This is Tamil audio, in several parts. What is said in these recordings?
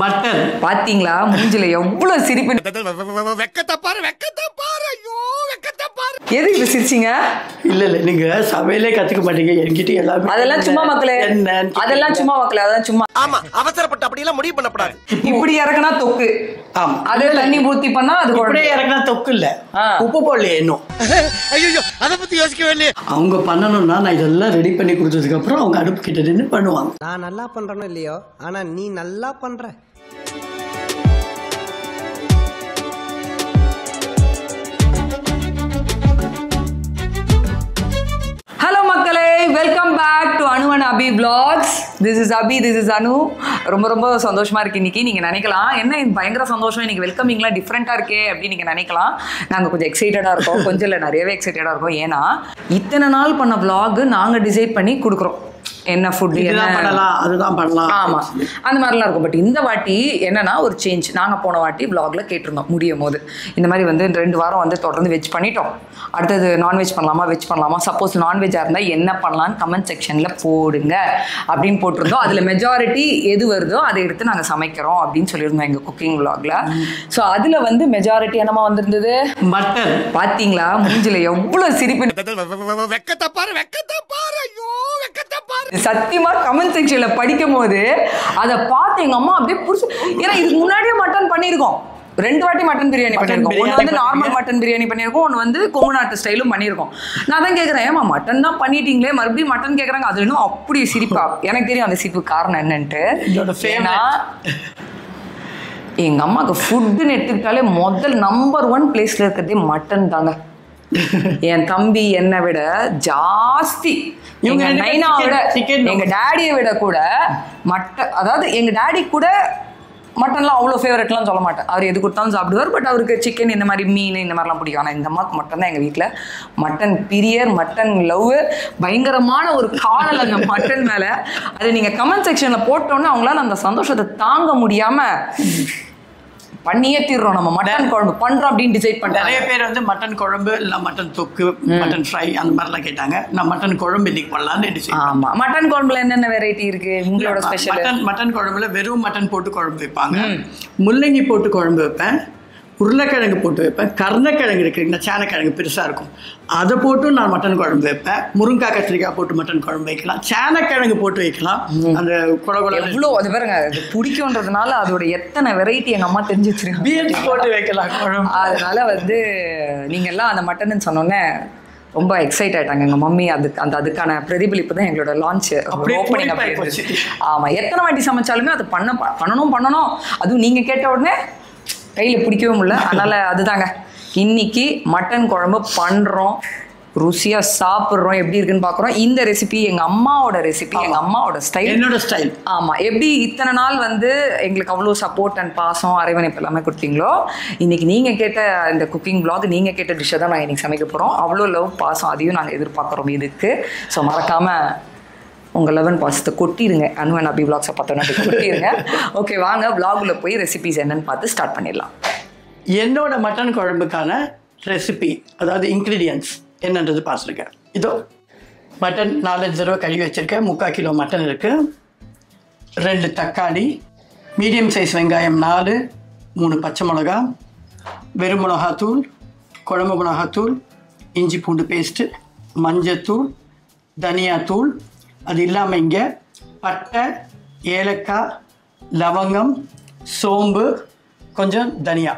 மட்டன் பாத்தீங்களா மூஞ்சில எவ்வளவு சிரிப்பு. எது இது சிரிச்சிங்க? இல்ல நீங்க சமையலே கத்துக்க மாட்டீங்க என்கிட்ட எல்லாமே. அதெல்லாம் சும்மா மக்களே, அதெல்லாம் சும்மா மக்களே, அதெல்லாம் சும்மா. ஆமா, அவசரப்பட்டு அப்படி எல்லாம் முடிவு பண்ணப்படாது. இப்படி இறக்குனா தொக்கு, ஆமா அதே தண்ணி ஊத்தி பண்ணா அது இப்படியே இறக்குனா தொக்கு இல்ல, உப்பு போடலையே இன்னும். ஐயோ, அத பத்தி யோசிக்கவே இல்லையே. அவங்க பண்ணணும்னா நான் இதெல்லாம் ரெடி பண்ணி கொடுத்ததுக்கு அப்புறம் அவங்க அடுப்பு கிட்ட நின்று பண்ணுவாங்க. நான் நல்லா பண்றேனோ இல்லையோ, ஆனா நீ நல்லா பண்ற. ஹலோ மக்களே, welcome back to Anu and Abhi vlogs. This is Abhi, this is Anu. ரொம்ப சந்தோஷமா இருக்கு இன்னைக்கு. நீங்க நினைக்கலாம் என்ன இது பயங்கர சந்தோஷம், இன்னைக்கு வெல்கமிங்லாம் டிஃப்ரெண்டா இருக்கே அப்படின்னு நீங்க நினைக்கலாம். நாங்க கொஞ்சம் எக்ஸைட்டடா இருக்கோம், கொஞ்சம் இல்லை நிறையவே எக்ஸைட்டடா இருக்கோம். ஏன்னா இத்தனை நாள் பண்ண vlog நாங்க டிசைட் பண்ணி கொடுக்குறோம். என்ன ஃபுட் என்ன பண்ணலாம், அதுதான் பண்ணலாம், ஆமா அந்த மாதிரிலாம் இருக்கும். பட் இந்த வாட்டி என்னன்னா ஒரு சேஞ்ச். நாங்க போன வாட்டி vlogல கேட்டிருந்தோம் முடியும் போது, இந்த மாதிரி வந்து 2 வாரம் வந்து தொடர்ந்து வெஜ் பண்ணிட்டோம், அடுத்தது நான்வெஜ் பண்ணலாமா வெஜ் பண்ணலாமா, சப்போஸ் நான்வெஜ்ஜாக இருந்தால் என்ன பண்ணலான்னு கமெண்ட் செக்ஷனில் போடுங்க அப்படின்னு போட்டிருந்தோம். அதில் மெஜாரிட்டி எது வருதோ அதை எடுத்து நாங்கள் சமைக்கிறோம் அப்படின்னு சொல்லியிருந்தோம் எங்கள் குக்கிங் vlogல. ஸோ அதில் வந்து மெஜாரிட்டி என்னமா வந்திருந்தது, மட்டன். பார்த்தீங்களா மூஞ்சில எவ்வளோ சிரிப்பு. சத்தியமா கமெண்ட் செக்ஷன்ல படிக்கும் போது அதை பார்த்து எங்க அம்மா அப்படியே புடிச்சு, ஏன்னா இதுக்கு முன்னாடியே மட்டன் பண்ணியிருக்கோம், 2 வாட்டி மட்டன் பிரியாணி பண்ணியிருக்கோம். ஒன்று வந்து நார்மல் மட்டன் பிரியாணி பண்ணியிருக்கோம், ஒன்று வந்து கொங்கு நாட்டு ஸ்டைலும் பண்ணியிருக்கோம். நான் தான் கேட்குறேன், ஏமா மட்டன் தான் பண்ணிட்டீங்களே மறுபடியும் மட்டன் கேட்குறாங்க. அது இன்னும் அப்படி சிரிப்பா. எனக்கு தெரியும் அந்த சிரிப்பு காரணம் என்னன்ட்டு. ஏன்னா எங்க அம்மாவுக்கு ஃபுட்டுன்னு எடுத்துக்கிட்டாலே முதல் நம்பர் 1 பிளேஸ்ல இருக்கிறதே மட்டன் தாங்க. என் தம்பி என்னை விட ஜாஸ்தி, எங்க நைனாவோட எங்க டேடியை விட கூட மட்டன், அதாவது எங்க டேடி கூட மட்டன்லாம் அவ்வளோ ஃபேவரட்லாம் சொல்ல மாட்டேன். அவர் எது கொடுத்தாலும் சாப்பிடுவார். பட் அவருக்கு சிக்கன் இந்த மாதிரி மீன் இந்த மாதிரிலாம் பிடிக்கும். ஆனால் இந்த அம்மாவுக்கு மட்டன் தான் எங்கள் வீட்டில் மட்டன் பிரியர், மட்டன் லவ், பயங்கரமான ஒரு காதல் அந்த மட்டன் மேலே. அது நீங்கள் கமெண்ட் செக்ஷனில் போட்டோன்னே அவங்களால அந்த சந்தோஷத்தை தாங்க முடியாமல் பண்ணியே தீர்றோம். நம்ம மட்டன் குழம்பு பண்றோம் அப்படின்னு டிசைட் பண்ண நிறைய பேர் வந்து மட்டன் குழம்பு இல்லை மட்டன் தொக்கு, மட்டன் ஃப்ரை அந்த மாதிரிலாம் கேட்டாங்க. நான் மட்டன் குழம்பு இன்னைக்கு பண்ணலான்னு டிசைட். ஆமா, மட்டன் குழம்புல என்னென்ன வெரைட்டி இருக்கு உங்களோட ஸ்பெஷல்? மட்டன் குழம்புல வெறும் மட்டன் போட்டு குழம்பு வைப்பாங்க, முள்ளங்கி போட்டு குழம்பு வைப்பேன், உருளைக்கிழங்கு போட்டு வைப்பேன், கருணக்கிழங்கு இருக்குங்களா, சேனக்கிழங்கு பெருசாக இருக்கும், அதை போட்டு நான் மட்டன் குழம்பு வைப்பேன், முருங்காய் கத்திரிக்காய் போட்டு மட்டன் குழம்பு வைக்கலாம், சேனக்கிழங்கு போட்டு வைக்கலாம். அந்த குழம்பு எவ்வளோ அது பாருங்க, அது பிடிக்கும்ன்றதுனால அதோட எத்தனை வெரைட்டி எங்கள் அம்மா தெரிஞ்சு வச்சிருக்காங்க. பீன்ஸ் போட்டு வைக்கலாம் குழம்பு. அதனால வந்து நீங்கள் எல்லாம் அந்த மட்டன்னு சொன்னோன்னே ரொம்ப எக்ஸைட் ஆகிட்டாங்க எங்கள் மம்மி. அதுக்கான பிரதிபலிப்பு தான் எங்களோட லான்ச் ஓப்பனிங் அப்படி இருந்துச்சு. ஆமாம், எத்தனை வாட்டி சமைச்சாலுமே அது பண்ணணும். அதுவும் நீங்கள் கேட்ட உடனே கையில் பிடிக்கவே முடியல. அதனால் அதுதாங்க இன்னைக்கு மட்டன் குழம்பு பண்ணுறோம், ருசியாக சாப்பிட்றோம், எப்படி இருக்குன்னு பார்க்குறோம். இந்த ரெசிபி எங்கள் அம்மாவோட ரெசிபி, எங்கள் அம்மாவோட ஸ்டைல், என்னோட ஸ்டைல். ஆமாம், எப்படி இத்தனை நாள் வந்து எங்களுக்கு அவ்வளோ சப்போர்ட் அண்ட் பாசம் அரவணைப்பு எல்லாமே கொடுத்தீங்களோ, இன்னைக்கு நீங்கள் கேட்ட இந்த குக்கிங் vlog, நீங்கள் கேட்ட டிஷ்ஷை தான் நாங்கள் இன்றைக்கி சமைக்க போகிறோம். அவ்வளோ லவ் பாசம் அதையும் நாங்கள் எதிர்பார்க்குறோம் இதுக்கு. ஸோ மறக்காமல் உங்கள் 11 பாசத்தை கொட்டிடுங்க. அனு அண்ட் அபி vlogs பார்த்தோன்னா கொட்டிடுங்க. ஓகே, வாங்க vlogல போய் ரெசிபிஸ் என்னன்னு பார்த்து ஸ்டார்ட் பண்ணிடலாம். என்னோட மட்டன் குழம்புக்கான ரெசிபி, அதாவது இன்க்ரீடியன்ட்ஸ் என்னன்றது பார்த்துருக்கேன். இதோ மட்டன் 4-5 தடவை கழுவி வச்சுருக்கேன். 3/4 கிலோ மட்டன் இருக்குது, 2 தக்காளி, மீடியம் சைஸ் வெங்காயம் 4, 3 பச்சை மிளகா, வெறும் மிளகாத்தூள், குழம்பு மிளகாத்தூள், இஞ்சி பூண்டு பேஸ்ட்டு, மஞ்சத்தூள், தனியாத்தூள், அது இல்லாமல் இங்கே பட்டை, ஏலக்காய், லவங்கம், சோம்பு, கொஞ்சம் தனியா,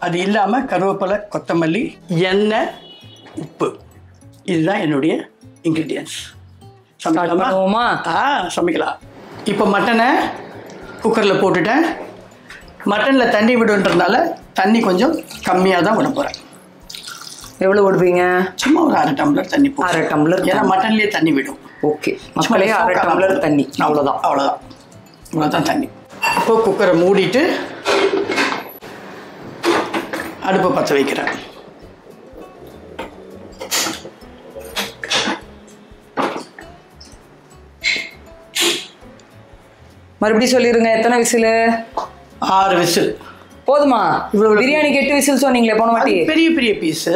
அது இல்லாமல் கருவேப்பிலை, கொத்தமல்லி, எண்ணெய், உப்பு. இதுதான் என்னுடைய இன்க்ரீடியன்ஸ். சமைக்கலாமா? சமைக்கலாம். இப்போ மட்டனை குக்கரில் போட்டுட்டேன். மட்டனில் தண்ணி விடுன்றதுனால தண்ணி கொஞ்சம் கம்மியாக தான் விட போகிறேன். எவ்வளோ விடுவீங்க? சும்மா ஒரு 1/2 டம்ளர் தண்ணி போடும். 1/2 டம்ளர், ஏன்னா மட்டன்லேயே தண்ணி விடும். ஓகே, மக்களே 1/2 டம்ளர் தண்ணி, அவ்வளோதான் தண்ணி. இப்போ குக்கரை மூடிட்டு அடுப்பை பற்ற வைக்கிறேன். மறுபடியும் சொல்லிடுங்க, எத்தனை விசில்? 6 விசில் போதுமா? பிரியாணிக்கு 8 விசில் சொன்னீங்களே போன வாட்டி. பெரிய பீஸு,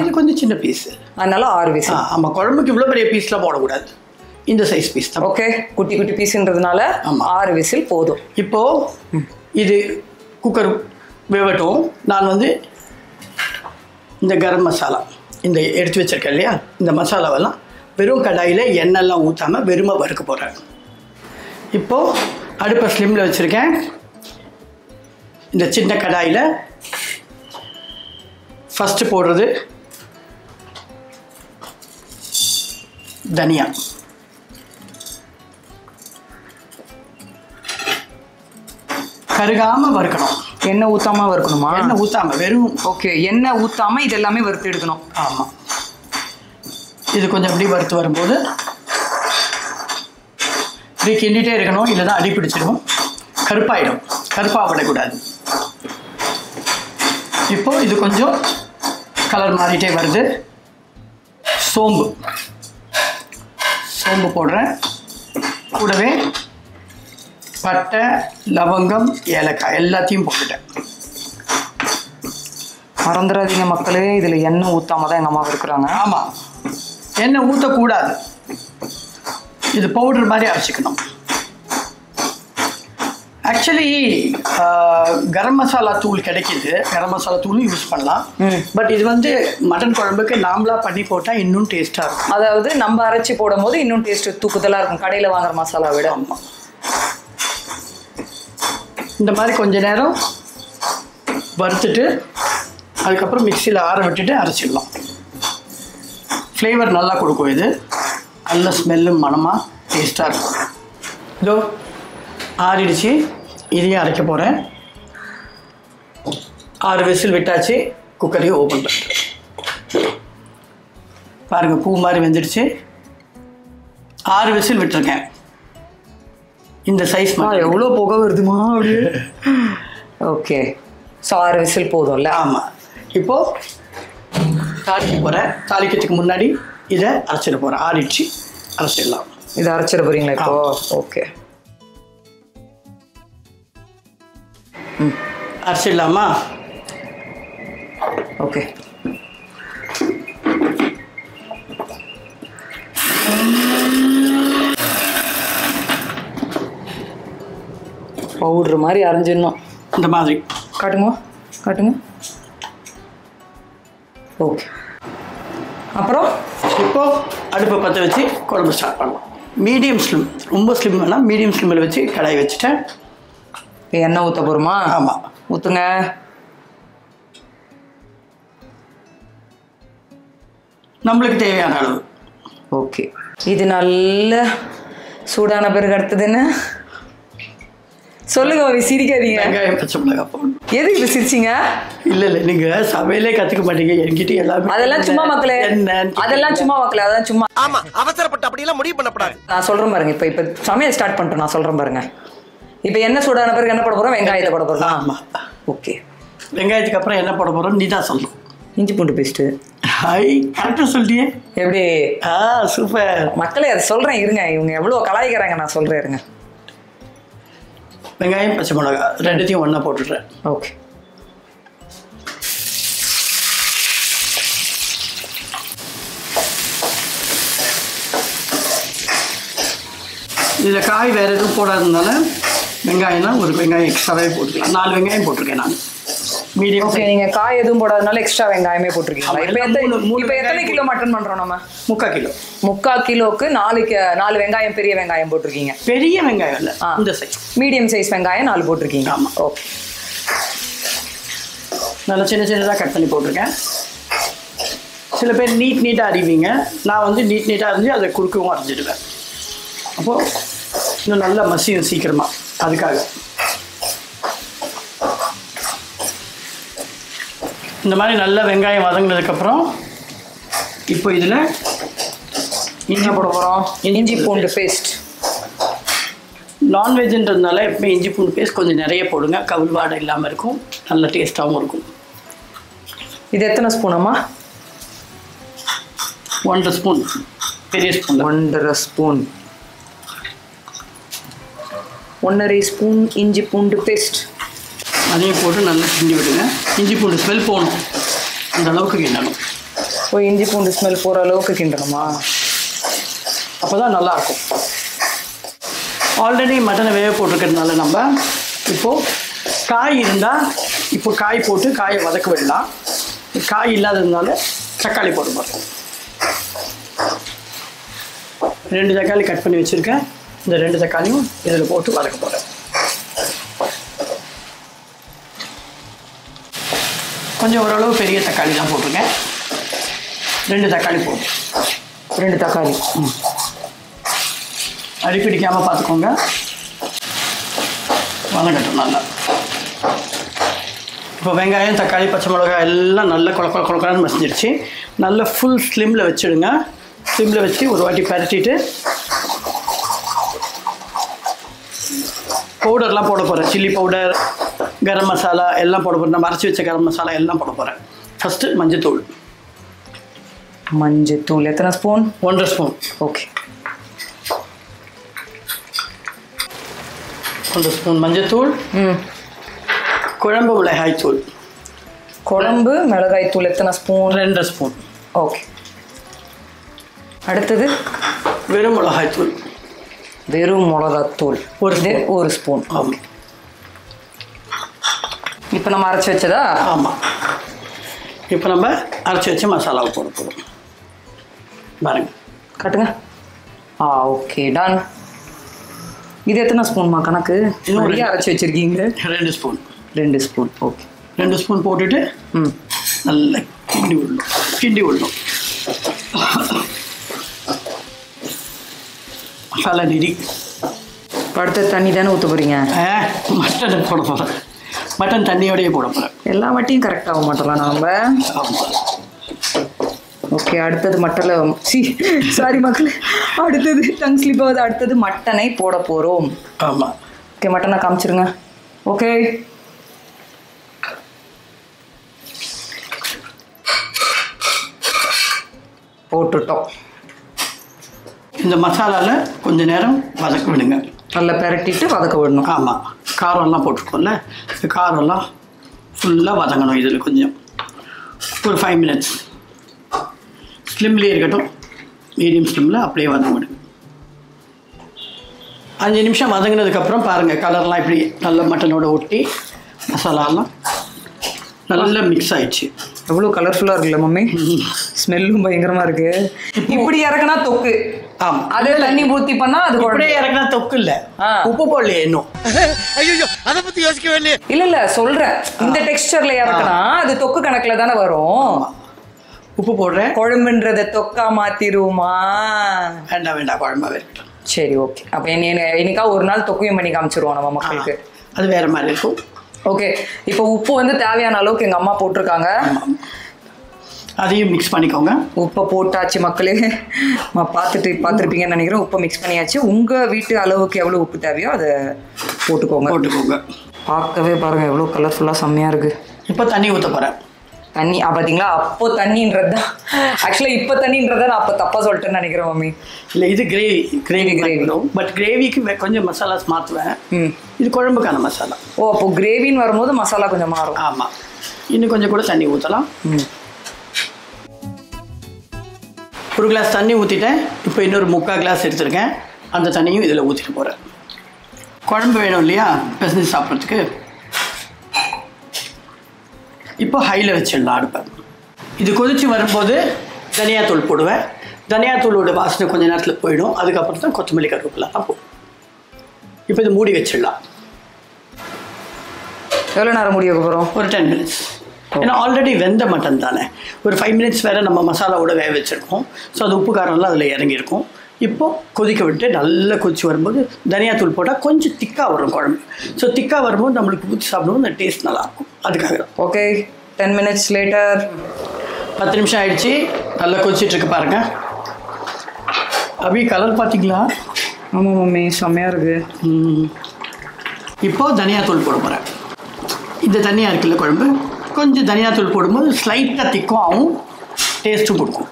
இது கொஞ்சம் சின்ன பீஸு, அதனால 6 விசில். ஆமாம், குழம்புக்கு இவ்வளோ பெரிய பீஸ்லாம் போடக்கூடாது. இந்த சைஸ் பீஸ் தான். ஓகே, குட்டி குட்டி பீஸ்ன்றதுனால 6 விசில் போதும். இப்போது இது குக்கர் வேவட்டும். நான் வந்து இந்த கரம் மசாலா இந்த எடுத்து வச்சிருக்கேன் இல்லையா, இந்த மசாலாவெல்லாம் வெறும் கடாயில் எண்ணெய்லாம் ஊற்றாமல் வெறுமை வறுக்க போகிறேன். இப்போது அடுப்பை ஸ்லிம்மில் வச்சுருக்கேன். இந்த சின்ன கடாயில் ஃபஸ்ட்டு போடுறது தனியா. கருகாமல் வறுக்கணும். எண்ணெய் ஊற்றாம வறுக்கணுமா? எண்ணெய் ஊற்றாமல் வெறும். ஓகே, எண்ணெய் ஊற்றாமல் இது எல்லாமே வறுத்து எடுக்கணும். ஆமாம். இது கொஞ்சம் அப்படி வறுத்து வரும்போது இப்படி கிண்டிகிட்டே இருக்கணும், இல்லைன்னா அடி பிடிச்சிடும், கருப்பாயிடும். கருப்பாக விடக்கூடாது. இப்போது இது கொஞ்சம் கலர் மாறிட்டே வருது. சோம்பு போடுறேன். கூடவே பட்டை, லவங்கம், ஏலக்காய் எல்லாத்தையும் போட்டுட்டேன். மறந்துடாதீங்க மக்களே, இதில் எண்ணெய் ஊற்றாம தான் எங்கள் அம்மா இருக்கிறாங்க. ஆமாம், எண்ணெய் ஊற்றக்கூடாது. இது பவுடர் மாதிரி அரைச்சிக்கணும். ஆக்சுவலி கரம் மசாலா தூள் கிடைக்கிது, கரம் மசாலா தூளும் யூஸ் பண்ணலாம். பட் இது வந்து மட்டன் குழம்புக்கு நாமளாக பண்ணி போட்டால் இன்னும் டேஸ்ட்டாக இருக்கும். அதாவது நம்ம அரைச்சி போடும் போது இன்னும் டேஸ்ட் தூக்குதலாக இருக்கும் கடையில் வாங்குற மசாலா விட. ஆமாம். இந்த மாதிரி கொஞ்ச நேரம் வறுத்துட்டு அதுக்கப்புறம் மிக்சியில் ஆற விட்டுட்டு அரைச்சிடலாம். ஃப்ளேவர் நல்லா கொடுக்கும். இது நல்ல ஸ்மெல்லும் மணமாக டேஸ்ட்டாக இருக்கும். இதோ ஆறிடுச்சு. இதையும் அரைக்க போகிறேன். 6 விசில் விட்டாச்சு. குக்கரையும் ஓப்பன் பண்ணுறேன். பாருங்கள், பூ மாதிரி வெந்துடுச்சு. 6 விசில் விட்டுருக்கேன். இந்த சைஸ் எவ்வளோ புகை வருதுமா அப்படியே. ஓகே, ஸோ 6 விசில் போதும்ல? ஆமாம். இப்போது தாளிக்க போகிறேன். தாளிக்கிறதுக்கு முன்னாடி இதை அரைச்சிட போகிறேன். ஆறிடுச்சு, அரைச்சிடலாம். இதை அரைச்சிட போகிறீங்களா இப்போ? ஓகே, அரைச்சிடலாமா? ஓகே. பவுட்ரு மாதிரி அரைஞ்சிடணும். இந்த மாதிரி காட்டுங்க. ஓகே, அப்புறம் இப்போது அடுப்பை பற்ற வச்சு குழம்பு ஸ்டார்ட் பண்ணலாம். மீடியம் ஸ்லிம், ரொம்ப ஸ்லிம் வேணாம், மீடியம் ஸ்லிம்மில் வச்சு கடாய் வச்சுட்டேன். எண்ணெய் ஊற்ற போகிறோமா? ஆமாம், ஊற்றுங்க. நம்மளுக்கு தேவையான அளவு. ஓகே, இது நல்ல சூடான பிறகு அடுத்ததுன்னு சொல்லுங்க. சிரிக்காதீங்க. வெங்காயம், பச்சை மிளகாய் போடணும். எதுக்கு இப்ப சிரிச்சிங்க? இல்லை நீங்கள் சமையலே கற்றுக்க மாட்டீங்க என்கிட்ட எல்லாமே. அதெல்லாம் சும்மா மக்களே, அதெல்லாம் சும்மா மக்களே, அதான் சும்மா. ஆமா, அவசரப்பட்டு அப்படியெல்லாம் முடிவு பண்ணப்படாது. நான் சொல்றேன் பாருங்க. இப்ப சமையல் ஸ்டார்ட் பண்ணிட்டோம். நான் சொல்றேன் பாருங்க. இப்ப என்ன சூடான பிறகு என்ன போட போறோம்? வெங்காயத்தை போட போறோம். ஆமாம். ஓகே, வெங்காயத்துக்கு அப்புறம் என்ன போட போகிறோம் நீ தான் சொல்லணும். இஞ்சி பூண்டு பேஸ்ட்டு. ஹாய், கரெக்டாக சொல்லிட்டியே. எப்படி? சூப்பர். மக்களே அதை சொல்றேன் இருங்க. இவங்க எவ்வளோ கலாய்க்கிறாங்க. நான் சொல்றேன் இருங்க. வெங்காயம், பச்சை மிளகாய் ரெண்டுத்தையும் ஒன்றா போட்டுடுறேன். ஓகே, இதில் காய் வேறு எதுவும் போடாததுனால வெங்காயம்னா ஒரு வெங்காயம் எக்ஸ்ட்ராவே போட்டுக்கலாம். 4 வெங்காயம் போட்டிருக்கேன் நான். மீடியம். ஓகே, நீங்க காய் எதுவும் போடாதனால எக்ஸ்ட்ரா வெங்காயமே போட்டிருக்கீங்களா? இப்போ எத்தனை கிலோ மட்டன் பண்றோம் நம்ம? 3/4 கிலோ. 3/4 கிலோக்கு 4 வெங்காயம், பெரிய வெங்காயம் போட்டிருக்கீங்க. பெரிய வெங்காயம் இல்லை, இந்த சைஸ். மீடியம் சைஸ் வெங்காயம் 4 போட்டிருக்கீங்க. ஆமாம். ஓகே, நல்லா சின்னதாக கட் பண்ணி போட்டிருக்கேன். சில பேர் நீட்டாக அரிவீங்க. நான் வந்து நீட்டாக அரிஞ்சு அதை குறுக்கவும் அரைஞ்சிடுவேன். அப்போது இன்னும் நல்லா மசியும் சீக்கிரமாக. அதுக்காக இந்த மாதிரி நல்லா வெங்காயம் வதங்கினதுக்கப்புறம் இப்போ இதில் இஞ்சி போட போகிறோம். இஞ்சி பூண்டு பேஸ்ட். நான்வெஜ்ன்றதுனால எப்பவுமே இஞ்சி பூண்டு பேஸ்ட் கொஞ்சம் நிறைய போடுங்க. கவுள் வாடை இல்லாமல் இருக்கும், நல்ல டேஸ்ட்டாகவும் இருக்கும். இது எத்தனை ஸ்பூனம்மா? 1.5 ஸ்பூன். பெரிய ஸ்பூன். 1.5 ஸ்பூன். 1.5 ஸ்பூன் இஞ்சி பூண்டு பேஸ்ட். அதையும் போட்டு நல்லா கிண்டி விடுங்க. இஞ்சி பூண்டு ஸ்மெல் போகணும், அந்த அளவுக்கு கிண்டணும். இஞ்சி பூண்டு ஸ்மெல் போகிற அளவுக்கு கிண்டணுமா? அப்போ தான் நல்லாயிருக்கும். ஆல்ரெடி மட்டனை வேக போட்டிருக்கிறதுனால நம்ம இப்போது காய் இருந்தால் இப்போ காய் போட்டு காயை வதக்க விடலாம். காய் இல்லாததுனால தக்காளி போட்டு போகிறோம். 2 தக்காளி கட் பண்ணி வச்சுருக்கேன். இந்த 2 தக்காளியும் இதில் போட்டு வதக்க போகிறேன். கொஞ்சம் ஓரளவு பெரிய தக்காளி தான் போட்டிருக்கேன். 2 தக்காளி போட்டு 2 தக்காளி. அடிப்பிடிக்காமல் பார்த்துக்கோங்க. வதங்கட்டும் நல்லா. இப்போ வெங்காயம் தக்காளி பச்சை மிளகாய் எல்லாம் நல்லா குழக்கன்னு மசிஞ்சிருச்சு. நல்லா ஃபுல் ஸ்லிம்மில் வச்சுடுங்க. ஸ்லிம்மில் வச்சு ஒரு வாட்டி பரட்டிட்டு பவுடர்லாம் போட போகிறேன். சில்லி பவுடர், கரம் மசாலா எல்லாம் போட போகிறேன். நம்ம அரைச்சி வச்ச கரம் மசாலா எல்லாம் போட போகிறேன். ஃபஸ்ட்டு மஞ்சத்தூள். மஞ்சத்தூள் எத்தனை ஸ்பூன்? 1.5 ஸ்பூன். ஓகே. 1 ஸ்பூன் மஞ்சத்தூள். குழம்பு மிளகாய் தூள். குழம்பு மிளகாய் தூள் எத்தனை ஸ்பூன்? 2 ஸ்பூன். ஓகே. அடுத்தது வெறும் மிளகாய் தூள். வெறும் மிளகாத்தூள் 1 ஸ்பூன். ஆமாம். இப்போ நம்ம அரைச்சி வச்சதா? ஆமாம். இப்போ நம்ம அரைச்சி வச்ச மசாலாவை போட போகிறோம். பாருங்க, காட்டுங்க. Okay, done. இது எத்தனை ஸ்பூன்மா கணக்கு? நிறைய அரைச்சி வச்சிருக்கீங்க. 2 ஸ்பூன். 2 ஸ்பூன். ஓகே. 2 ஸ்பூன் போட்டுட்டு நல்லா கிண்டி விடணும். மசாலா ரெடி. அடுத்த தண்ணி தானே ஊற்ற போகிறீங்க? மட்டன் போட போகிறேன். மட்டன் தண்ணியோடையே போட போகிறேன். எல்லா வாட்டியும் கரெக்டாக மாட்டலாம் நம்ம. ஓகே. அடுத்தது சாரி மக்கள், அடுத்தது டங் ஸ்லிப் ஆகுது. அடுத்தது மட்டனை போட போகிறோம். ஆமாம். ஓகே, மட்டனை காமிச்சிருங்க. ஓகே. போட்டுட்டோம். இந்த மசாலாவில் கொஞ்சம் நேரம் வதக்க விடுங்க. நல்லா பெரட்டிட்டு வதக்க விடணும். ஆமாம். காரம்லாம் போட்டிருக்கோம்ல, இந்த காரம்லாம் ஃபுல்லாக வதங்கணும். இதில் கொஞ்சம் ஒரு 5 மினிட்ஸ் ஸ்லிம்லேயே இருக்கட்டும். மீடியம் ஸ்லிம்மில் அப்படியே வதங்கிடும். 5 நிமிஷம் வதங்கினதுக்கப்புறம் பாருங்கள், கலர்லாம் இப்படி நல்ல மட்டனோட ஒட்டி மசாலாலாம் நல்லா மிக்ஸ் ஆயிடுச்சு. எவ்வளோ கலர்ஃபுல்லாக இருக்குல்ல மம்மி? ஸ்மெல்லும் பயங்கரமாக இருக்கு. இப்படி இறக்குனா தொக்கு. ஆமாம். அதே தண்ணி ஊற்றி பண்ணால் அது அப்படியே இறக்குனா தொக்கு இல்லை. உப்பு போடலையே இன்னும். ஐயோ, அதை பத்தி யோசிக்கவே இல்லையே. இல்ல சொல்றேன், இந்த டெக்ஸ்டர்ல இறக்குனா அது தொக்கு கணக்குல தானே வரும். உப்பு போடுறேன். குழம்புன்றத தொக்கா மாத்திருவோமா? வேண்டாம், குழம்பா இருக்கட்டும். சரி, ஓகே. அப்ப என்னைக்கா ஒரு நாள் தொக்கையும் பண்ணி காமிச்சிருவோம் நம்ம மக்களுக்கு. அது வேற மாதிரி இருக்கும். ஓகே. இப்போ உப்பு வந்து தேவையான அளவுக்கு எங்க அம்மா போட்டிருக்காங்க. அதையும் மிக்ஸ் பண்ணிக்கோங்க. உப்பை போட்டாச்சு மக்களே. பார்த்துருப்பீங்கன்னு நினைக்கிறேன். உப்பை மிக்ஸ் பண்ணியாச்சு. உங்கள் வீட்டு அளவுக்கு எவ்வளோ உப்பு தேவையோ அதை போட்டுக்கோங்க. பார்க்கவே பாருங்கள் எவ்வளோ கலர்ஃபுல்லாக செம்மையாக இருக்குது. இப்போ தண்ணி ஊற்ற போகிறேன். தண்ணி பார்த்தீங்களா? அப்போ தண்ணின்றது தான் ஆக்சுவலாக. இப்போ தண்ணின்றதை நான் அப்போ தப்பாக சொல்லிட்டேன்னு நினைக்கிறேன் மம்மி. இல்லை, இது கிரேவி. பட் கிரேவிக்கு கொஞ்சம் மசாலாஸ் மாற்றுவேன். இது குழம்புக்கான மசாலா. அப்போ கிரேவின்னு வரும்போது மசாலா கொஞ்சம் மாறும். ஆமாம். இன்னும் கொஞ்சம் கூட தண்ணி ஊற்றலாம். 1 கிளாஸ் தண்ணி ஊற்றிட்டேன். இப்போ இன்னொரு 3/4 கிளாஸ் எடுத்துருக்கேன். அந்த தண்ணியும் இதில் ஊற்றிட்டு போகிறேன். குழம்பு வேணும் இல்லையா பிசைஞ்சு சாப்பிட்றதுக்கு. இப்போ ஹையில் வச்சிடலாம் அடுப்பை. இது கொதித்து வரும்போது தனியாத்தூள் போடுவேன். தனியாத்தூளோட வாசனை கொஞ்சம் நேரத்தில் போயிடும். அதுக்கப்புறம் தான் கொத்தமல்லி கருவேப்பிலை போடும். இப்போ இது மூடி வச்சிடலாம். எவ்வளோ நேரம் மூடி வைக்க போகிறோம்? ஒரு 10 மினிட்ஸ். ஏன்னா ஆல்ரெடி வெந்த மட்டன் தானே. ஒரு 5 மினிட்ஸ் வேறு நம்ம மசாலாவோட வேக வச்சுருக்கோம். ஸோ அது உப்பு காரம்லாம் அதில் இறங்கியிருக்கும். இப்போது கொதிக்க விட்டு நல்லா கொதிச்சு வரும்போது தனியாத்தூள் போட்டால் கொஞ்சம் திக்காக வரும் குழம்பு. ஸோ திக்காக வரும்போது நம்மளுக்கு ஊற்றி சாப்பிடும்போது அந்த டேஸ்ட் நல்லாயிருக்கும். அதுக்காக. ஓகே. 10 minutes later. 10 நிமிஷம் ஆயிடுச்சு. நல்லா கொதிச்சிட்ருக்கு பாருங்கள். கலர் பார்த்தீங்களா? ஆமாம் மம்மி, செம்மையாக இருக்குது. இப்போது தனியாத்தூள் போட போகிறேன். இந்த தனியாக இருக்குல்ல குழம்பு, கொஞ்சம் தனியாத்தூள் போடும்போது ஸ்லைட்டாக திக்கும் ஆகும், டேஸ்ட்டும் கொடுக்கும்.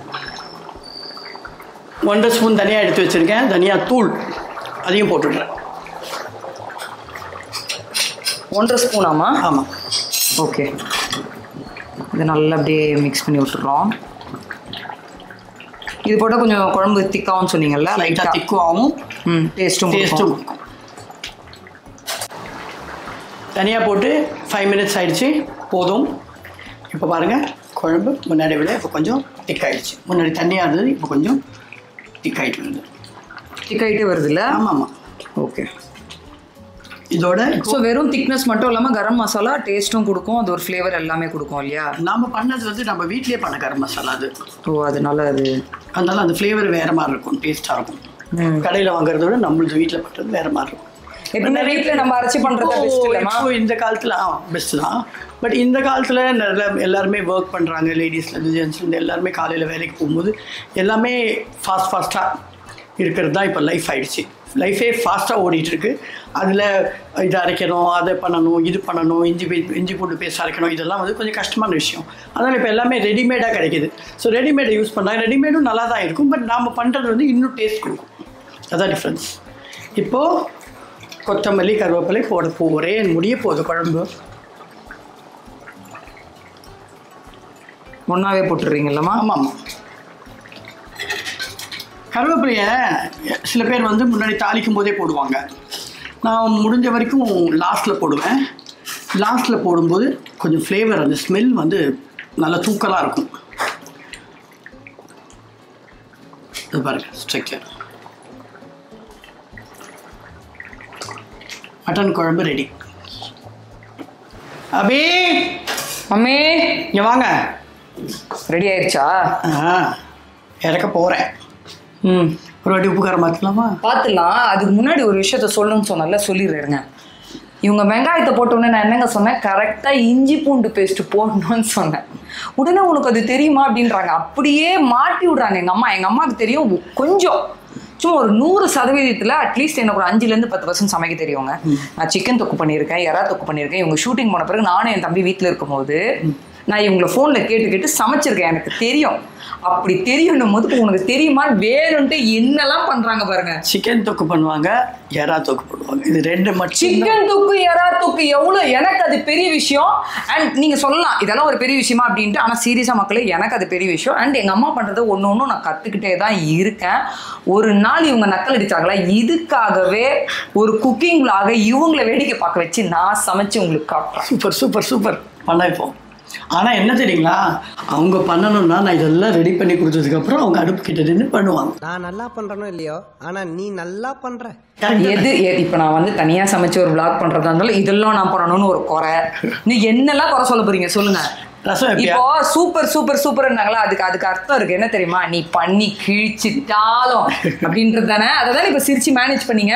1.5 ஸ்பூன் தனியாக எடுத்து வச்சுருக்கேன். தனியாத்தூள் அதையும் போட்டுடுறேன். 1.5 ஸ்பூனாமா? ஆமாம். ஓகே. இது நல்லா அப்படியே மிக்ஸ் பண்ணி விட்டுறோம். இது போட்டால் கொஞ்சம் குழம்பு திக்காகவும் சொன்னீங்கல்ல, லைட்டாக திக்காகவும் டேஸ்ட்டும் கொடுக்கும். தனியாக போட்டு 5 மினிட்ஸ் ஆயிடுச்சு, போதும். இப்போ பாருங்கள், குழம்பு முன்னாடி விட இப்போ கொஞ்சம் திக்காயிடுச்சு. முன்னாடி தண்ணியாக இருந்தது, இப்போ கொஞ்சம் திக்காயிட்டு வருது. திக்காயிட்டே வருது இல்லை? ஆமாம். ஓகே. இதோட ஸோ வெறும் திக்னஸ் மட்டும் இல்லாமல் கரம் மசாலா டேஸ்ட்டும் கொடுக்கும், அது ஒரு ஃப்ளேவர் எல்லாமே கொடுக்கும் இல்லையா? நம்ம பண்ணது நம்ம வீட்லேயே பண்ண கரம் மசாலா அது. அதனால அந்த ஃப்ளேவர் வேறு மாதிரி இருக்கும், டேஸ்ட்டாக இருக்கும். கடையில் வாங்குறத விட நம்மளது வீட்டில் பண்ணுறது வேறு மாதிரி இருக்கும். எப்பவுமே வீட்டில் நம்ம அரைச்சி பண்ணுறது பெஸ்ட் இல்லைமா? இந்த காலத்தில் பெஸ்ட்டு தான். பட் இந்த காலத்தில் எல்லாருமே ஒர்க் பண்ணுறாங்க, லேடிஸ்லேருந்து ஜென்ஸ்லேருந்து எல்லாருமே காலையில் வேலைக்கு போகும்போது எல்லாமே ஃபாஸ்ட்டாக இருக்கிறது தான் இப்போ லைஃப் ஆகிடுச்சு. லைஃபே ஃபாஸ்ட்டாக ஓடிட்டுருக்கு. அதில் இதை அரைக்கணும், அதை பண்ணணும், இது பண்ணணும், இஞ்சி பூண்டு பேஸ்ட் அரைக்கணும், இதெல்லாம் கொஞ்சம் கஷ்டமான விஷயம். அதனால் இப்போ எல்லாமே ரெடிமேடாக கிடைக்கிது. ஸோ ரெடிமேடை யூஸ் பண்ணால் ரெடிமேடும் நல்லா தான் இருக்கும், பட் நாம் பண்ணுறது இன்னும் டேஸ்ட் கொடுக்கும். அதுதான் டிஃப்ரென்ஸ். இப்போது கொத்தமல்லி கருவேப்பிலை போட போகிறேன். முடிய போகுது குழம்பு. ஒன்றாவே போட்டுடுறீங்களம்மா? ஆமாம். கருவேப்பிலையை சில பேர் முன்னாடி தாளிக்கும் போதே போடுவாங்க. நான் முடிஞ்ச வரைக்கும் லாஸ்ட்டில் போடுவேன். லாஸ்ட்டில் போடும்போது கொஞ்சம் ஃப்ளேவர், அந்த ஸ்மெல் நல்லா தூக்கலாக இருக்கும். இது பாருங்கள், ஸ்ட்ரக்சர். மட்டன் குழம்பு ரெடி. அபி மம்மி இங்கே வாங்க. ரெடி ஆயிடுச்சா? இறக்க போகிறேன். ஒரு வாட்டி உப்பு காரம் மாற்றலாமா? பார்த்துலாம். அதுக்கு முன்னாடி ஒரு விஷயத்த சொல்லணும்னு சொன்னால சொல்லிடுறேங்க. இவங்க வெங்காயத்தை போட்டோன்னே நான் என்னங்க சொன்னேன், கரெக்டாக இஞ்சி பூண்டு பேஸ்ட்டு போடணும்னு சொன்னேன். உடனே உனக்கு அது தெரியுமா அப்படின்றாங்க. அப்படியே மாட்டி விடுறாங்க எங்கள் அம்மா. எங்கள் அம்மாவுக்கு தெரியும் கொஞ்சம், சும்மா ஒரு 100% அட்லீஸ்ட் எனக்கு ஒரு 5-10% சமைக்க தெரியுங்க. நான் சிக்கன் தொக்கு பண்ணியிருக்கேன், எறா தொக்கு பண்ணியிருக்கேன். இவங்க ஷூட்டிங் போன பிறகு நானும் என் தம்பி வீட்டில் இருக்கும்போது நான் இவங்களை ஃபோனில் கேட்டு சமைச்சிருக்கேன். எனக்கு தெரியும். அப்படி தெரியணும் போது உனக்கு தெரியுமா வேணும்ட்டு என்னெல்லாம் பண்ணுறாங்க பாருங்க. சிக்கன் தொக்கு பண்ணுவாங்க, எறா தொக்கு பண்ணுவாங்க. இது 2 மட்டும். சிக்கன் தொக்கு எறா தொக்கு எவ்வளோ எனக்கு அது பெரிய விஷயம். அண்ட் நீங்கள் சொல்லலாம் இதெல்லாம் ஒரு பெரிய விஷயமா அப்படின்ட்டு, ஆனால் சீரியஸாக மக்களே எனக்கு அது பெரிய விஷயம். அண்ட் எங்கள் அம்மா பண்ணுறது ஒன்று நான் கற்றுக்கிட்டே தான் இருக்கேன். ஒரு நாள் இவங்க நக்கல் அடித்தாங்களா, இதுக்காகவே ஒரு குக்கிங் விளாக இவங்களை வேடிக்கை பார்க்க வச்சு நான் சமைச்சு உங்களுக்கு காட்டுறேன். சூப்பர் சூப்பர் சூப்பர் பண்ண இப்போ. ஆனால் என்ன தெரியுங்களா, அவங்க பண்ணணும்னா நான் இதெல்லாம் ரெடி பண்ணி கொடுத்ததுக்கப்புறம் அவங்க அடுப்பு கிட்ட நின்று பண்ணுவாங்க. நான் நல்லா பண்ணுறனோ இல்லையோ, ஆனால் நீ நல்லா பண்ணுற. எது இப்போ நான் தனியாக சமைச்சு ஒரு விளாக் பண்ணுறதா இருந்தாலும் இதெல்லாம் நான் பண்ணணும்னு ஒரு குறை. நீ என்னெல்லாம் குறை சொல்ல போறீங்க சொல்லுங்க. இப்போ சூப்பர் சூப்பர் சூப்பர்னாங்களா, அதுக்கு அர்த்தம் இருக்கு. என்ன தெரியுமா, நீ பண்ணி கிழிச்சிட்டாலும் அப்படின்றது தானே. அதை தான் இப்போ சிரிச்சு மேனேஜ் பண்ணீங்க.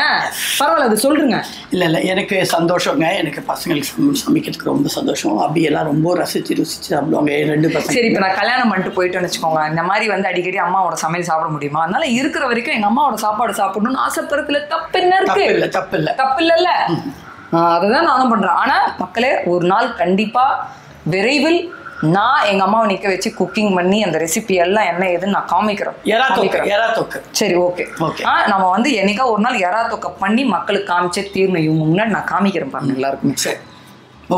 பரவாயில்ல, அது சொல்லுங்க. இல்லை எனக்கு சந்தோஷங்க. எனக்கு பசங்களுக்கு சமைக்கிறதுக்கு ரொம்ப சந்தோஷம். அப்படியெல்லாம் ரொம்ப ரசிச்சு சாப்பிடுவாங்க 2 பசங்க. சரி, இப்போ நான் கல்யாணம் பண்ணிட்டு போயிட்டேன்னு வச்சுக்கோங்க, இந்த மாதிரி அடிக்கடி அம்மாவோட சமையல் சாப்பிட முடியுமா? அதனால இருக்கிற வரைக்கும் எங்க அம்மாவோட சாப்பாடு சாப்பிடணும்னு ஆசைப்படுறதுல தப்பு என்ன இருக்கு? தப்பு இல்லைல்ல. அதுதான் நானும் பண்றேன். ஆனா மக்களே, ஒரு நாள் கண்டிப்பா விரைவில் நான் எங்க அம்மாவை நிக்க வச்சு குக்கிங் பண்ணி அந்த ரெசிபி எல்லாம் என்ன ஏதுன்னு நான் காமிக்கிறேன். சரி, ஓகே. நம்ம என்னைக்கா ஒரு நாள் எறா தொக்க பண்ணி மக்களுக்கு காமிச்சே தீர்ணும். இவங்க முன்னாடி நான் காமிக்கிறேன் பாருங்க எல்லாருக்குமே. சரி,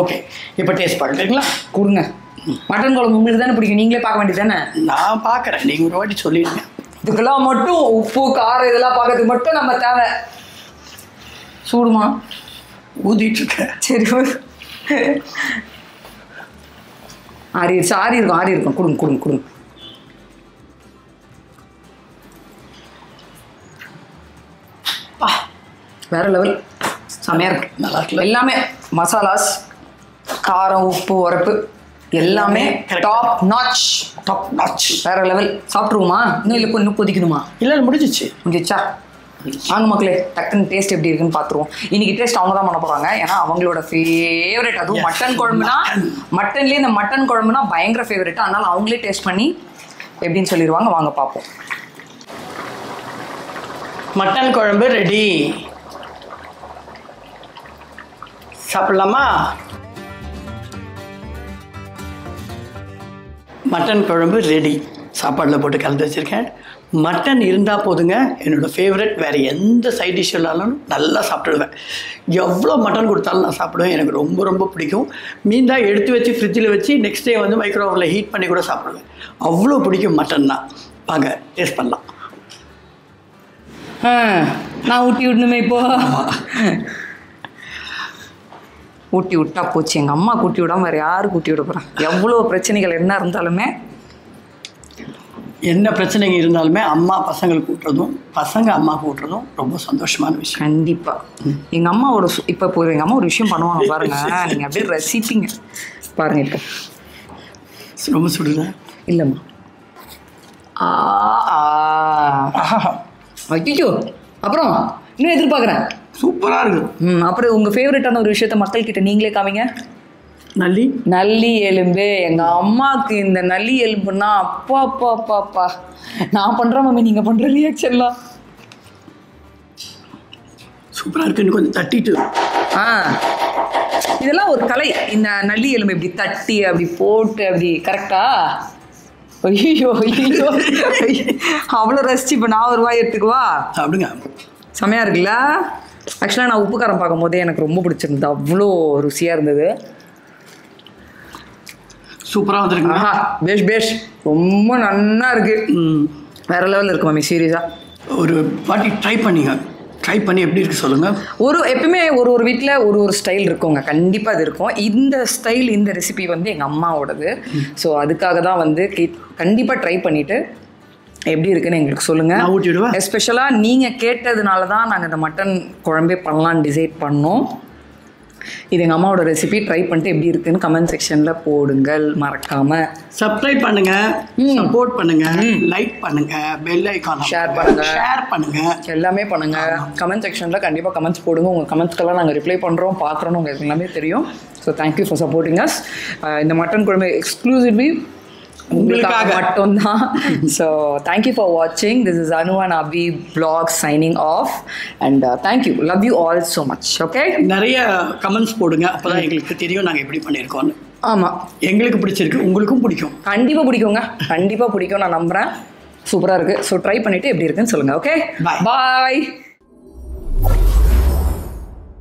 ஓகே. இப்போ டேஸ்ட் பண்ணுறீங்களா? கொடுங்க. மட்டன் குழம்பு உங்களுக்கு தானே பிடிக்கும், நீங்களே பார்க்க வேண்டியது தானே? நான் பார்க்குறேன், நீங்கள் ஒரு வாட்டி சொல்லிடுங்க. இதுக்கெல்லாம் மட்டும் உப்பு காரம் இதெல்லாம் பார்க்கறதுக்கு மட்டும் நம்ம தேவை. சூடுமா? ஊதிட்டு இருக்கேன். சரி, ஆறி இருக்கும். கொடுங்க. வேற லெவல், செமையா இருக்கு. நல்லா இருக்கு. எல்லாமே மசாலாஸ், காரம், உப்பு, உரப்பு எல்லாமே டாப் நாச். வேற லெவல். சாப்பிட்ருவோமா? இன்னும் கொதிக்கணுமா? இல்லை, முடிஞ்சிச்சா? வாங்க மக்களே, டக்குன்னு டேஸ்ட் எப்படி இருக்குன்னு பார்த்துருவோம். இன்னைக்கு டேஸ்ட் அவங்க தான் பண்ண போகிறாங்க. ஏன்னா அவங்களோட ஃபேவரட், அதுவும் மட்டன் குழம்புனா, மட்டன்லேயே இந்த மட்டன் குழம்புனா பயங்கர ஃபேவரட். அதனால் அவங்களே டேஸ்ட் பண்ணி எப்படின்னு சொல்லிடுவாங்க. வாங்க பார்ப்போம். மட்டன் குழம்பு ரெடி. சாப்பிடலாமா? மட்டன் குழம்பு ரெடி. சாப்பாடில் போட்டு கலந்து வச்சுருக்கேன். மட்டன் இருந்தால் போதுங்க, என்னோடய ஃபேவரட். வேறு எந்த சைட் டிஷ் இல்லாலும் நல்லா சாப்பிடுவேன். எவ்வளோ மட்டன் கொடுத்தாலும் நான் சாப்பிடுவேன். எனக்கு ரொம்ப ரொம்ப பிடிக்கும். மீன் தான் எடுத்து வச்சு ஃப்ரிட்ஜில் வச்சு நெக்ஸ்ட் டே மைக்ரோவேவில் ஹீட் பண்ணி கூட சாப்பிடுவேன். அவ்வளோ பிடிக்கும் மட்டன்னா. வாங்க டேஸ்ட் பண்ணலாம். நான் ஊட்டி விடணுமே இப்போ. ஊட்டி விட்டா போச்சு. எங்கள் அம்மா கூட்டி விடாம வேறு யாரு கூட்டி விட போகிறேன்? எவ்வளோ பிரச்சனைகள் என்ன இருந்தாலுமே, என்ன பிரச்சனைங்க இருந்தாலுமே அம்மா பசங்களுக்கு ஊட்டுறதும் பசங்க அம்மா ஊட்டுறதும் ரொம்ப சந்தோஷமான விஷயம். கண்டிப்பாக எங்கள் அம்மாவோட இப்போ எங்கள் அம்மா ஒரு விஷயம் பண்ணுவாங்க பாருங்க, நீங்கள் அப்படியே ரசிப்பீங்க பாருங்க. இப்போ ரொம்ப சுடுதா? இல்லைம்மா. ஐயோ, அப்புறம் இன்னும் எதிர்பார்க்குறேன். சூப்பராக இருக்குது. அப்புறம் உங்கள் ஃபேவரட்டான ஒரு விஷயத்த மக்கள்கிட்ட நீங்களே காமிங்க. நல்லி எலும்பு. எங்கள் அம்மாவுக்கு இந்த நல்லி எலும்புன்னா அப்பா அப்பா அப்பா அப்பா. நான் பண்ணுறேன் மம்மி, நீங்கள் பண்ணுற ரியாக்ஷன்லாம் சூப்பராக இருக்கு. இன்னும் கொஞ்சம் தட்டிட்டு. இதெல்லாம் ஒரு கலை. இந்த நல்லி எலும்பு இப்படி தட்டி அப்படி போட்டு அப்படி கரெக்டா? ஐயோ ஐயோ, அவ்வளோ ரசிச்சு. இப்போ நான் ஒரு வாய் எடுத்துக்குவா? அப்படிங்க. செமையாக இருக்குல்ல? ஆக்சுவலாக நான் உப்பு காரம் பார்க்கும்போதே எனக்கு ரொம்ப பிடிச்சிருந்தது. அவ்வளோ ருசியாக இருந்தது. சூப்பராக வந்துருக்கு. பேஷ் பேஷ், ரொம்ப நன்னா இருக்கு. வேற லெவலில் இருக்கு மம்மி, சீரியஸாக. ஒரு வாட்டி ட்ரை பண்ணி எப்படி இருக்கு சொல்லுங்க. எப்பவுமே ஒரு வீட்டில் ஒரு ஸ்டைல் இருக்குங்க, கண்டிப்பாக அது இருக்கும். இந்த ஸ்டைல், இந்த ரெசிபி வந்து எங்கள் அம்மாவோடது. ஸோ அதுக்காக தான் வந்து கண்டிப்பாக ட்ரை பண்ணிவிட்டு எப்படி இருக்குன்னு எங்களுக்கு சொல்லுங்கள். ஊட்டி விடுவேன். எஸ்பெஷலாக நீங்கள் கேட்டதுனால தான் நாங்கள் இந்த மட்டன் குழம்பே பண்ணலான்னு டிசைட் பண்ணோம். இது எங்கள் அம்மாவோட ரெசிபி. ட்ரை பண்ணிட்டு எப்படி இருக்குன்னு கமெண்ட் செக்ஷனில் போடுங்கள். மறக்காமல் சப்ஸ்கிரைப் பண்ணுங்க, சப்போர்ட் பண்ணுங்க, லைக் பண்ணுங்க, பெல் ஐகான் ஷேர் பண்ணுங்க, எல்லாமே பண்ணுங்க. கமெண்ட் செக்ஷனில் கண்டிப்பாக கமெண்ட்ஸ் போடுங்க. உங்கள் கமெண்ட்ஸ்க்கெல்லாம் நாங்கள் ரிப்ளை பண்ணுறோம், பார்க்குறோன்னு உங்களுக்கு எல்லாமே தெரியும். So thank you for supporting us. இந்த மட்டன் குழம்பு எக்ஸ்க்ளூசிவ்லி உங்களுக்காக மட்டும்தான். ஸோ தேங்க்யூ ஃபார் வாட்சிங். This is Anu and Abhi vlog signing off and thank you, love you all so much. Okay, நிறைய கமெண்ட்ஸ் போடுங்க, அப்போதான் எங்களுக்கு தெரியும் நாங்கள் எப்படி பண்ணியிருக்கோன்னு. ஆமாம், எங்களுக்கு பிடிச்சிருக்கு, உங்களுக்கும் பிடிக்கும். கண்டிப்பாக பிடிக்குங்க, கண்டிப்பாக பிடிக்கும், நான் நம்புகிறேன். சூப்பராக இருக்குது. ஸோ ட்ரை பண்ணிவிட்டு எப்படி இருக்குன்னு சொல்லுங்கள். ஓகே, பாய்.